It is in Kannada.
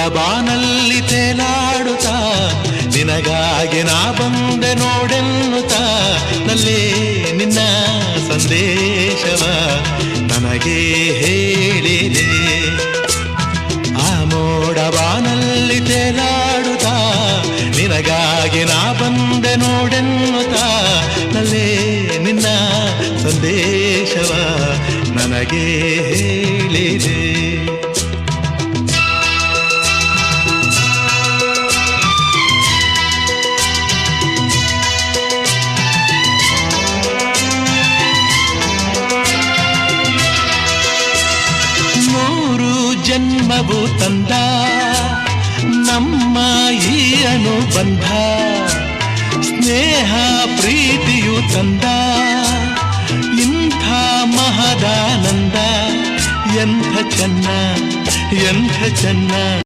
ಬಾನಲ್ಲಿ ತೇಲಾಡುತ್ತಾ ನಿನಗಾಗಿ ನಾ ಬಂದೆ ನೋಡೆನ್ನುತ್ತಾ ನಲ್ಲೇ ನಿನ್ನ ಸಂದೇಶವ ನನಗೆ ಹೇಳಿದೆ. ಆ ಮೋಡ ಬಾನಲ್ಲಿ ತೇಲಾಡುತ್ತಾ ನಿನಗಾಗಿ ನಾ ಬಂದೆ ನೋಡೆನ್ನುತ್ತಾ ನಲ್ಲೇ ನಿನ್ನ ಸಂದೇಶವ ನನಗೆ ಹೇಳಿದೆ. ಜನ್ಮವು ತಂದ ನಮ್ಮ ಈ ಅನುಬಂಧ, ಸ್ನೇಹ ಪ್ರೀತಿಯು ತಂದ ಇಂಥ ಮಹದಾನಂದ. ಎಂಥ ಚೆನ್ನ ಎಂಥ ಚೆನ್ನ